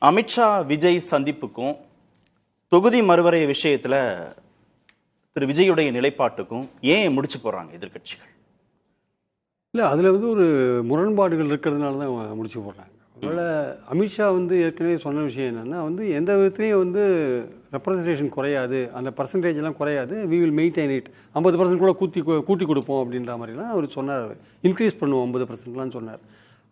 அமித்ஷா விஜய் சந்திப்புக்கும் தொகுதி மறுவரை விஷயத்துல திரு விஜயுடைய நிலைப்பாட்டுக்கும் ஏன் முடிச்சு போறாங்க எதிர்கட்சிகள்? இல்லை, அதில் ஒரு முரண்பாடுகள் இருக்கிறதுனால தான் முடிச்சு போடுறாங்க. அதனால் அமித்ஷா ஏற்கனவே சொன்ன விஷயம் என்னென்னா எந்த விதத்துலேயும் ரெப்ரசன்டேஷன் குறையாது, அந்த பர்சன்டேஜ்லாம் குறையாது, வி வில் மெயின்டைன் இட், 50% கூட கூட்டி கொடுப்போம் அப்படின்ற மாதிரிலாம் அவர் சொன்னார். இன்க்ரீஸ் பண்ணுவோம் 50%லாம் சொன்னார்.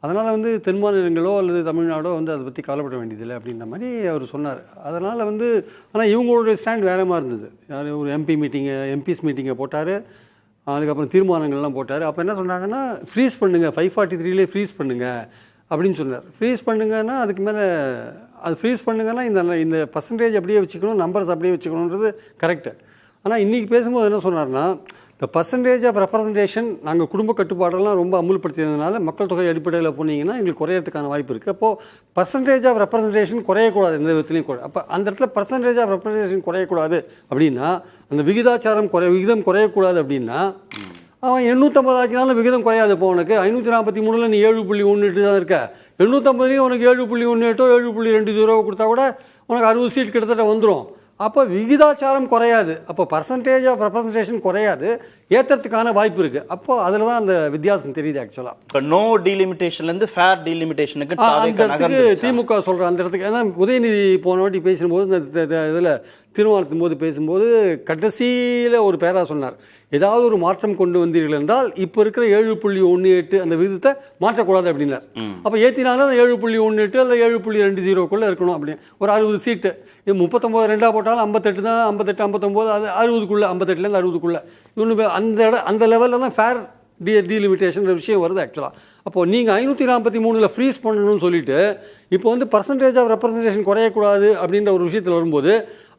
அதனால் தென் மாநிலங்களோ அல்லது தமிழ்நாடோ அதை பற்றி கவலைப்பட வேண்டியதில்லை அப்படின்ற மாதிரி அவர் சொன்னார். அதனால் ஆனால் இவங்களுடைய ஸ்டாண்ட் வேறு மாதிரி இருந்தது. யார் ஒரு எம்பிஸ் மீட்டிங்கை போட்டார், அதுக்கப்புறம் தீர்மானங்கள்லாம் போட்டார். அப்போ என்ன சொன்னாங்கன்னா, ஃப்ரீஸ் பண்ணுங்கள், 543 ஃப்ரீஸ் பண்ணுங்கள் அப்படின்னு சொன்னார். ஃப்ரீஸ் பண்ணுங்கன்னா அதுக்கு மேலே அது ஃப்ரீஸ் பண்ணுங்கன்னா இந்த பர்சன்டேஜ் அப்படியே வச்சுக்கணும், நம்பர்ஸ் அப்படியே வச்சுக்கணுன்றது கரெக்டு. ஆனால் இன்றைக்கி பேசும்போது என்ன சொன்னார்னா, இந்த பர்சன்டேஜ் ஆஃப் ரெப்ரசன்டேஷன் நாங்கள் குடும்ப கட்டுப்பாடெல்லாம் ரொம்ப அமுல்படுத்தியதுனால மக்கள் தொகை அடிப்படையில் போனீங்கன்னா எங்களுக்கு குறையறதுக்கான வாய்ப்பு இருக்குது. அப்போது பர்சன்டேஜ் ஆஃப் ரெப்ரசன்டேஷன் குறையக்கூடாது எந்த விதத்துலையும் கூட. அப்போ அந்த இடத்துல பர்சன்டேஜ் ஆஃப் ரெப்ரசன்டேஷன் குறையக்கூடாது அப்படின்னா, அந்த விகிதம் குறையக்கூடாது அப்படின்னா அவன் 850 ஆக்கினாலும் விகிதம் குறையாது. இப்போ உனக்கு 543 நீ 7.18 தான் இருக்க, 850 உனக்கு 7.18 7.20 கொடுத்தா கூட உனக்கு 60 சீட் கிட்டத்தட்ட வந்துடும். அப்போ விகிதாச்சாரம் குறையாது, அப்போ பர்சன்டேஜ் ஆஃப் ரெப்ரசன்டேஷன் குறையாது, ஏற்றத்துக்கான வாய்ப்பு இருக்குது. அப்போ அதில் தான் அந்த வித்தியாசம் தெரியுது. ஆக்சுவலாக இப்போ நோ டீலிமிட்டேஷன்லேருந்து ஃபேர் டீலிமிட்டேஷனுக்கு திமுக சொல்கிற அந்த இடத்துக்கு. ஏன்னா உதயநிதி போன வாட்டி பேசும்போது இந்த இதில் தீர்மானத்தின் போது பேசும்போது கடைசியில் ஒரு பேரா சொன்னார், ஏதாவது ஒரு மாற்றம் கொண்டு வந்தீர்கள் என்றால் இப்போ இருக்கிற 7.18 அந்த விகிதத்தை மாற்றக்கூடாது அப்படின்னார். அப்போ ஏற்றினாலும் அந்த 7.18 அல்லது 7.20 இருக்கணும் அப்படின்னு. ஒரு 60 சீட்டு, இது 39 ரெண்டாக போட்டாலும் 58 தான், 58 59 அது 60 58லேருந்து 60 இன்னும் அந்த லெவலில் தான் ஃபேர் டீலிமிட்டேஷன் விஷயம் வருது ஆக்சுவலாக. அப்போது நீங்கள் 543 ஃப்ரீஸ் பண்ணணும்னு சொல்லிட்டு இப்போ பர்சன்டேஜ் ஆஃப் ரெப்ரசன்டேஷன் குறையக்கூடாது அப்படின்ற ஒரு விஷயத்தில் வரும்போது,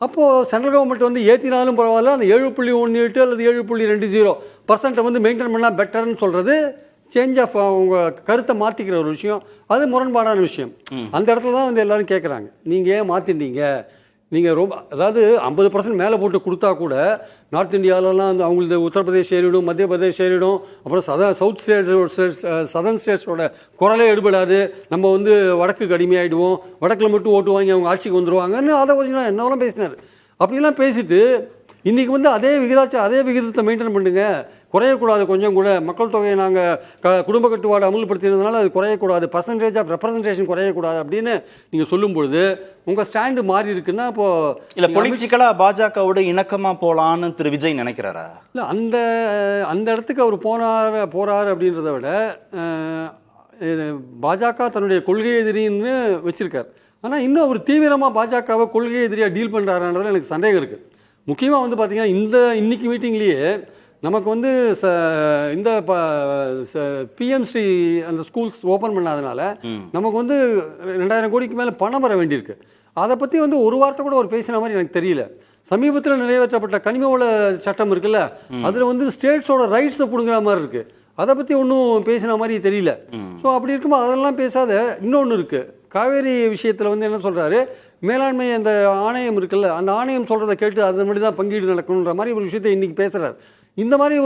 அப்போது சென்ட்ரல் கவர்மெண்ட் ஏற்றினாலும் பரவாயில்ல, அந்த 7.18 அல்லது 7.20% மெயின்டைன் பண்ணால் பெட்டர்னு சொல்கிறது சேஞ்ச் ஆஃப் அவங்க கருத்தை மாற்றிக்கிற ஒரு விஷயம். அது முரண்பாடான விஷயம். அந்த இடத்துல தான் எல்லாரும் கேட்குறாங்க, நீங்கள் ஏன் மாற்றிட்டீங்க? நீங்கள் ரொம்ப அதாவது 50% மேலே போட்டு கொடுத்தா கூட நார்த் இந்தியாவிலலாம் அவங்களது உத்தரப்பிரதேஷ் ஏறிடும், மத்திய பிரதேஷ் ஏறிடும், அப்புறம் சவுத் சதர்ன் ஸ்டேட்ஸோட குரலே எடுபடாது, நம்ம வடக்குக்கு அடிமையாகிடுவோம், வடக்கில் மட்டும் ஓட்டு வாங்கி அவங்க ஆட்சிக்கு வந்துடுவாங்கன்னு அதை கொஞ்சம் என்னவெல்லாம் பேசினார். அப்படிலாம் பேசிட்டு இன்றைக்கி அதே விகிதத்தை மெயின்டைன் பண்ணுங்க, குறையக்கூடாது, கொஞ்சம் கூட மக்கள் தொகையை நாங்கள் குடும்ப கட்டுப்பாடு அமுல்படுத்தினதுனால அது குறையக்கூடாது, பர்சன்டேஜ் ஆஃப் ரெப்ரசன்டேஷன் குறையக்கூடாது அப்படின்னு நீங்கள் சொல்லும்பொழுது உங்கள் ஸ்டாண்டு மாறி இருக்குன்னா, இப்போது இல்லை பொலிட்டிக்கலாக பாஜகவோட இணக்கமாக போகலான்னு திரு விஜய் நினைக்கிறாரா? இல்லை, அந்த இடத்துக்கு அவர் போகிறாரு அப்படின்றத விட பாஜக தன்னுடைய கொள்கை எதிரின்னு வச்சுருக்கார். ஆனால் இன்னும் அவர் தீவிரமாக பாஜகவை கொள்கை எதிரியாக டீல் பண்ணுறாருன்றதுல எனக்கு சந்தேகம் இருக்குது. முக்கியமாக பார்த்தீங்கன்னா இன்னைக்கு மீட்டிங்லேயே நமக்கு இந்த பிஎம்சி அந்த ஸ்கூல்ஸ் ஓப்பன் பண்ணாதனால நமக்கு 2000 கோடிக்கு மேலே பணம் வர வேண்டியிருக்கு. அதை பற்றி ஒரு வார்த்தை கூட ஒரு பேசின மாதிரி எனக்கு தெரியல. சமீபத்தில் நிறைவேற்றப்பட்ட கனிம வள சட்டம் இருக்குல்ல, அதில் ஸ்டேட்ஸோட ரைட்ஸை பிடுங்குற மாதிரி இருக்கு, அதை பற்றி ஒன்றும் பேசின மாதிரி தெரியல. ஸோ அப்படி இருக்கும்போது அதெல்லாம் பேசாத இன்னொன்று இருக்குது. காவேரி விஷயத்தில் என்ன சொல்கிறாரு, மேலாண்மை அந்த ஆணையம் இருக்குல்ல, அந்த ஆணையம் சொல்கிறத கேட்டு அது மாதிரி தான் பங்கீடு நடக்கணுன்ற மாதிரி ஒரு விஷயத்தை இன்றைக்கி பேசுகிறார். இந்த மாதிரி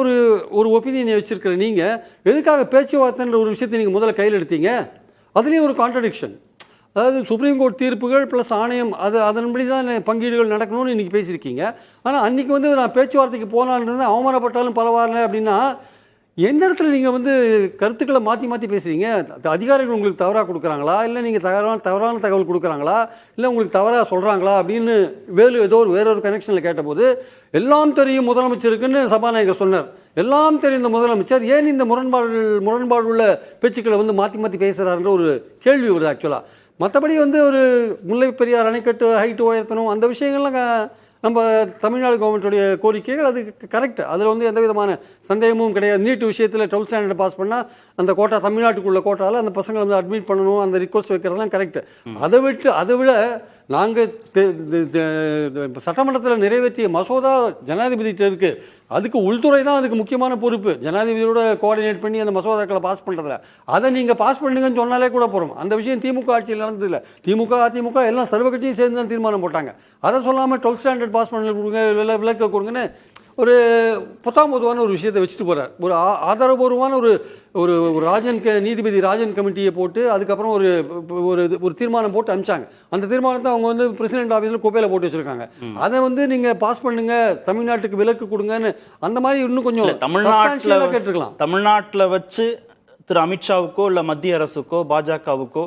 ஒரு ஒப்பீனியனை வச்சுருக்கிற நீங்கள் எதுக்காக பேச்சுவார்த்தைன்ற ஒரு விஷயத்தை நீங்கள் முதல்ல கையில் எடுத்தீங்க? அதுலேயும் ஒரு கான்ட்ரடிக்ஷன். அதாவது சுப்ரீம் கோர்ட் தீர்ப்புகள் ப்ளஸ் ஆணையம் அதன்படி தான் பங்கீடுகள் நடக்கணும்னு இன்றைக்கி பேசியிருக்கீங்க. ஆனால் அன்றைக்கி நான் பேச்சுவார்த்தைக்கு போகலான்றது அவமானப்பட்டாலும் பரவாயில்ல அப்படின்னா எந்த இடத்துல நீங்கள் கருத்துக்களை மாற்றி பேசுகிறீங்க? அதிகாரிகள் உங்களுக்கு தவறாக கொடுக்குறாங்களா, இல்லை நீங்கள் தவறான தகவல் கொடுக்குறாங்களா, இல்லை உங்களுக்கு தவறாக சொல்கிறாங்களா அப்படின்னு வேறொரு கனெக்ஷனில் கேட்டபோது எல்லாம் தெரியும் முதலமைச்சருக்குன்னு சபாநாயகர் சொன்னார். எல்லாம் தெரியும் இந்த முதலமைச்சர் ஏன் இந்த முரண்பாடு உள்ள பேச்சுக்களை மாற்றி பேசுகிறாருன்ற ஒரு கேள்வி வருது ஆக்சுவலாக. மற்றபடி ஒரு முல்லை பெரியார் அணைக்கட்டு ஹைட்டு உயர்த்தணும் அந்த விஷயங்கள்லாம் நம்ம தமிழ்நாடு கவர்மெண்ட்டுடைய கோரிக்கைகள் அது கரெக்டு. அதில் எந்த விதமான சந்தேகமும் கிடையாது. நீட் விஷயத்தில் 12th ஸ்டாண்டர்ட் பாஸ் பண்ணால் அந்த கோட்டா தமிழ்நாட்டுக்குள்ள கோட்டாவில் அந்த பசங்களை அட்மிட் பண்ணணும், அந்த ரிக்வஸ்ட் வைக்கிறதுலாம் கரெக்டு. அதை விட நாங்கள் சட்டமன்றத்தில் நிறைவேற்றிய மசோதா ஜனாதிபதிகிட்ட இருக்குது, அதுக்கு உள்துறை தான் அதுக்கு முக்கியமான பொறுப்பு, ஜனாதிபதியோட கோஆர்டினேட் பண்ணி அந்த மசோதாக்களை பாஸ் பண்ணுறதுல. அதை நீங்கள் பாஸ் பண்ணுங்கன்னு சொன்னாலே கூட போகிறோம். அந்த விஷயம் திமுக ஆட்சியில் நடந்ததில்லை. திமுக அதிமுக எல்லாம் சர்வ கட்சியும் சேர்ந்து தான் தீர்மானம் போட்டாங்க. அதை சொல்லாமல் 12th ஸ்டாண்டர்ட் பாஸ் பண்ண கொடுங்க, இல்லை விளக்க கொடுங்கன்னு ஒரு பொத்தாம்பொதுவான ஒரு விஷயத்தை வச்சுட்டு போகிறார். ஒரு ஆதாரபூர்வமான ஒரு ஒரு நீதிபதி ராஜன் கமிட்டியை போட்டு அதுக்கப்புறம் ஒரு ஒரு தீர்மானம் போட்டு அனுப்பிச்சாங்க. அந்த தீர்மானத்தை அவங்க வந்து பிரசிடென்ட் ஆஃபீஸில் குப்பையில் போட்டு வச்சுருக்காங்க. அதை வந்து நீங்கள் பாஸ் பண்ணுங்க, தமிழ்நாட்டுக்கு விலக்கு கொடுங்கன்னு அந்த மாதிரி இன்னும் கொஞ்சம் தமிழ்நாட்டில் கேட்டுருக்கலாம். தமிழ்நாட்டில் வச்சு திரு அமித்ஷாவுக்கோ இல்லை மத்திய அரசுக்கோ பாஜகவுக்கோ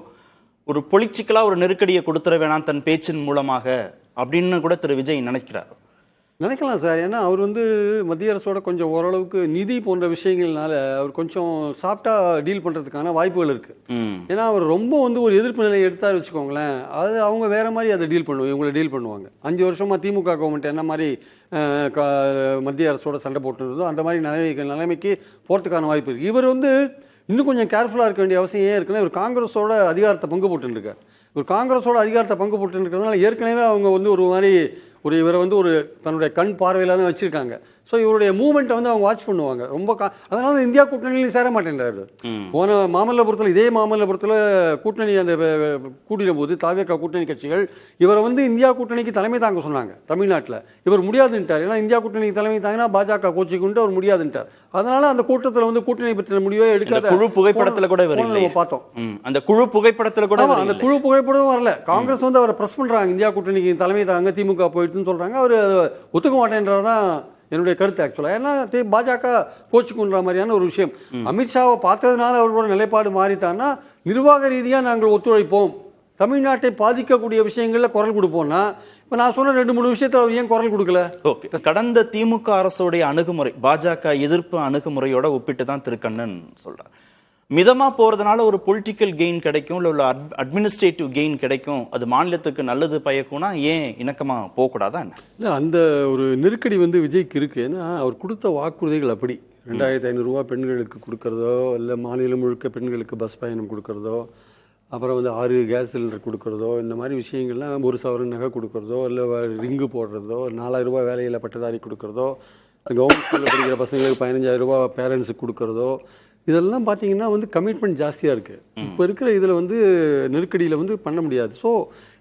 ஒரு பொலிட்டிக்கலாக ஒரு நெருக்கடியை கொடுத்துட வேணாம் தன் பேச்சின் மூலமாக அப்படின்னு கூட திரு விஜய் நினைக்கலாம் சார். ஏன்னா அவர் வந்து மத்திய அரசோட கொஞ்சம் ஓரளவுக்கு நிதி போன்ற விஷயங்கள்னால அவர் கொஞ்சம் சாஃப்டாக டீல் பண்ணுறதுக்கான வாய்ப்புகள் இருக்குது. ஏன்னா அவர் ரொம்ப வந்து ஒரு எதிர்ப்பு நிலையை எடுத்தாரு வச்சுக்கோங்களேன், அது அவங்க வேற மாதிரி அதை டீல் பண்ணுவாங்க, இவங்களை டீல் பண்ணுவாங்க. 5 வருஷமாக திமுக கவர்மெண்ட் என்ன மாதிரி மத்திய அரசோட சண்டை போட்டுருந்தோ அந்த மாதிரி நிலைமைக்கு போகிறதுக்கான வாய்ப்பு இருக்குது. இவர் வந்து இன்னும் கொஞ்சம் கேர்ஃபுல்லாக இருக்க வேண்டிய அவசியம் ஏன் இருக்குன்னா, இவர் காங்கிரஸோட அதிகாரத்தை பங்கு போட்டுருக்கார். இவர் காங்கிரஸோட அதிகாரத்தை பங்கு போட்டுருக்கிறதுனால ஏற்கனவே அவங்க வந்து ஒரு மாதிரி இவரை வந்து ஒரு தன்னுடைய கண் பார்வையில் தான் வச்சுருக்காங்க. ஸோ இவருடைய மூவ்மெண்ட்டை வந்து அவங்க வாட்ச் பண்ணுவாங்க ரொம்ப. அதனால இந்தியா கூட்டணியிலையும் சேர மாட்டேன்றாரு. போன மாமல்லபுரத்தில் இதே மாமல்லபுரத்தில் கூட்டணி அந்த கூட்டின போது தாவேகா கூட்டணி கட்சிகள் இவரை வந்து இந்தியா கூட்டணிக்கு தலைமை தாங்க சொன்னாங்க தமிழ்நாட்டில். இவர் முடியாதுன்ட்டார். ஏன்னா இந்தியா கூட்டணிக்கு தலைமை தாங்கினா பாஜக கோச்சிக்குன்ட்டு அவர் முடியாதுன்ட்டார். அதனால அந்த கூட்டத்தில் வந்து கூட்டணி பற்றின முடிவே எடுக்காத குழு புகைப்படத்தில் கூட பார்த்தோம். அந்த குழு புகைப்படத்தில் கூட அந்த குழு புகைப்படம் வரல. காங்கிரஸ் வந்து அவரை பிரஸ் பண்ணுறாங்க, இந்தியா கூட்டணிக்கு தலைமை தாங்க திமுக போயிட்டுன்னு சொல்கிறாங்க. அவர் ஒத்துக்க மாட்டேன்றதான் என்னுடைய கருத்து ஆக்சுவலாக. ஏன்னா பாஜக கோச்சுக்குன்ற மாதிரியான ஒரு விஷயம். அமித்ஷாவை பார்த்ததுனால அவரோட நிலைப்பாடு மாறித்தான்னா நிர்வாக ரீதியாக நாங்கள் ஒத்துழைப்போம், தமிழ்நாட்டை பாதிக்கக்கூடிய விஷயங்களில் குரல் கொடுப்போம்னா இப்போ நான் சொன்ன 2-3 விஷயத்தில் அவர் ஏன் குரல் கொடுக்கல? ஓகே, கடந்த திமுக அரசுடைய அணுகுமுறை பாஜக எதிர்ப்பு அணுகுமுறையோட ஒப்பிட்டு தான் திரு கண்ணன் சொல்றார். மிதமா போறதுனால ஒரு பொலிட்டிக்கல் கெயின் கிடைக்கும், இல்லை அட்மினிஸ்ட்ரேட்டிவ் கெயின் கிடைக்கும், அது மாநிலத்துக்கு நல்லது பயக்கும்னா ஏன் இணக்கமா போகக்கூடாதா? இல்லை, அந்த ஒரு நெருக்கடி வந்து விஜய்க்கு இருக்கு. ஏன்னா அவர் கொடுத்த வாக்குறுதிகள் அப்படி 2500 ரூபா பெண்களுக்கு கொடுக்கறதோ, இல்லை மாநிலம் முழுக்க பெண்களுக்கு பஸ் பயணம் கொடுக்கறதோ, அப்புறம் வந்து 6 கேஸ் சிலிண்டர் கொடுக்கறதோ, இந்த மாதிரி விஷயங்கள்லாம் 1 சவரன் நகை கொடுக்கறதோ, இல்லை ரிங்கு போடுறதோ, 4000 ரூபா வேலையில் பட்டதாரி கொடுக்கறதோ, கவர்மெண்ட் ஸ்கூலில் படிக்கிற பசங்களுக்கு 15000 ரூபா பேரண்ட்ஸுக்கு கொடுக்கறதோ, இதெல்லாம் பார்த்தீங்கன்னா வந்து கமிட்மெண்ட் ஜாஸ்தியாக இருக்குது. இப்போ இருக்கிற இதில் வந்து நெருக்கடியில் வந்து பண்ண முடியாது. ஸோ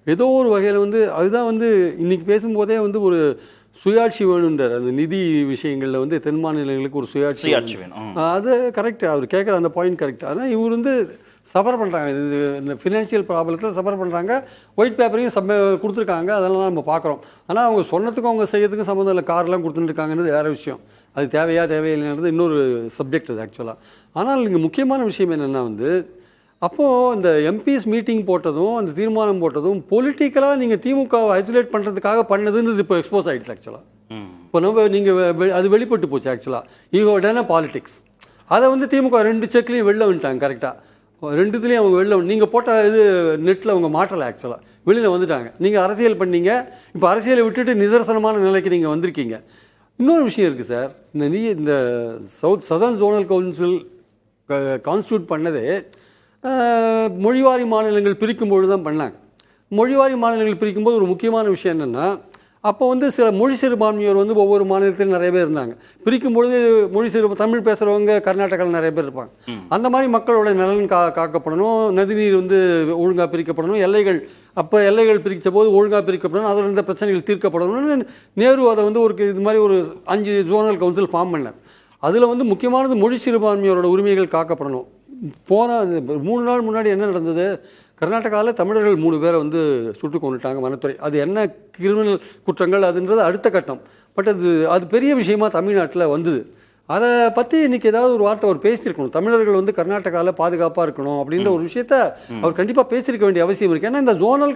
ஏதோ ஒரு வகையில் வந்து அதுதான் வந்து இன்றைக்கி பேசும்போதே வந்து ஒரு சுயாட்சி வேணுன்றார். அந்த நிதி விஷயங்களில் வந்து தென் மாநிலங்களுக்கு ஒரு சுயாட்சி வேணும். அது கரெக்டு, அவர் கேட்குற அந்த பாயிண்ட் கரெக்ட். ஆனால் இவர் வந்து சஃபர் பண்ணுறாங்க, இது இந்த ஃபினான்ஷியல் ப்ராப்ளத்தில் சஃபர் பண்ணுறாங்க. ஒயிட் பேப்பரையும் கொடுத்துருக்காங்க, அதெல்லாம் நம்ம பார்க்குறோம். ஆனால் அவங்க சொன்னதுக்கும் அவங்க செய்யறதுக்கும் சம்மந்தம் இல்லை. கார்லாம் கொடுத்துட்டுருக்காங்கன்றது வேறு விஷயம். அது தேவையில்லைன்றது இன்னொரு சப்ஜெக்ட் அது ஆக்சுவலாக. ஆனால் இங்கே முக்கியமான விஷயம் என்னென்னா வந்து அப்போது இந்த எம்பிஸ் மீட்டிங் போட்டதும் அந்த தீர்மானம் போட்டதும் பொலிட்டிக்கலாக நீங்கள் திமுகவை ஐசோலேட் பண்ணுறதுக்காக பண்ணதுன்றது இப்போ எக்ஸ்போஸ் ஆகிடுச்சு ஆக்சுவலாக. இப்போ நீங்கள் அது வெளிப்பட்டு போச்சு ஆக்சுவலாக. ஈகோடான பாலிடிக்ஸ் அதை வந்து திமுக 2 செக்லையும் வெளில வந்துட்டாங்க. கரெக்டாக 2துலேயும் அவங்க வெளில நீங்கள் போட்ட இது நெட்டில் அவங்க மாற்றலை ஆக்சுவலாக, வெளியில் வந்துட்டாங்க. நீங்கள் அரசியல் பண்ணீங்க, இப்போ அரசியலை விட்டுட்டு நிதர்சனமான நிலைக்கு நீங்கள் வந்திருக்கீங்க. இன்னொரு விஷயம் இருக்குது சார், இந்த சதர்ன் ஜோனல் கவுன்சில் கான்ஸ்டியூட் பண்ணதே மொழிவாரி மாநிலங்கள் பிரிக்கும்பொழுது தான் பண்ணாங்க. மொழிவாரி மாநிலங்கள் பிரிக்கும்போது ஒரு முக்கியமான விஷயம் என்னென்னா, அப்போ வந்து சில மொழி சிறுபான்மையோர் வந்து ஒவ்வொரு மாநிலத்திலும் நிறைய பேர் இருந்தாங்க. பிரிக்கும்பொழுது தமிழ் பேசுகிறவங்க கர்நாடகாவில் நிறைய பேர் இருப்பாங்க. அந்த மாதிரி மக்களோட நலன் காக்கப்படணும், நதிநீர் வந்து ஒழுங்காக பிரிக்கப்படணும், எல்லைகள் பிரித்த போது ஒழுங்காக பிரிக்கப்படணும், அதில் இருந்த பிரச்சனைகள் தீர்க்கப்படணும்னு நேரு அதை வந்து இது மாதிரி ஒரு 5 ஜோனல் கவுன்சில் ஃபார்ம் பண்ணார். அதில் வந்து முக்கியமானது மொழி சிறுபான்மையோரோட உரிமைகள் காக்கப்படணும். போன 3 நாள் முன்னாடி என்ன நடந்தது, கர்நாடகாவில் தமிழர்கள் 3 பேரை வந்து சுட்டு கொண்டுட்டாங்க வனத்துறை. அது என்ன கிரிமினல் குற்றங்கள் அதுன்றது அடுத்த கட்டம். பட் அது பெரிய விஷயமா தமிழ்நாட்டில் வந்தது. அதை பற்றி இன்றைக்கி ஏதாவது ஒரு வார்த்தை அவர் பேசியிருக்கணும். தமிழர்கள் வந்து கர்நாடகாவில் பாதுகாப்பாக இருக்கணும் அப்படின்ற ஒரு விஷயத்த அவர் கண்டிப்பாக பேசியிருக்க வேண்டிய அவசியம் இருக்குது. ஏன்னா இந்த ஜோனல்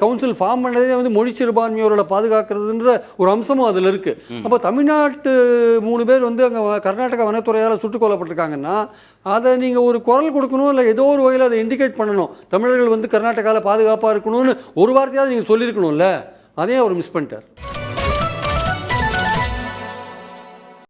கவுன்சில் ஃபார்ம் பண்ணதே வந்து மொழி சிறுபான்மையோரோட பாதுகாக்கிறதுன்ற ஒரு அம்சமும் அதில் இருக்குது. அப்போ தமிழ்நாட்டு 3 பேர் வந்து அங்கே கர்நாடகா வனத்துறையால் சுட்டுக் கொல்லப்பட்டிருக்காங்கன்னா அதை நீங்கள் ஒரு குரல் கொடுக்கணும், இல்லை ஏதோ ஒரு வகையில் அதை இண்டிகேட் பண்ணணும். தமிழர்கள் வந்து கர்நாடகாவில் பாதுகாப்பாக இருக்கணும்னு ஒரு வார்த்தையாவது நீங்கள் சொல்லியிருக்கணும்ல, அதையும் அவர் மிஸ் பண்ணிட்டார்.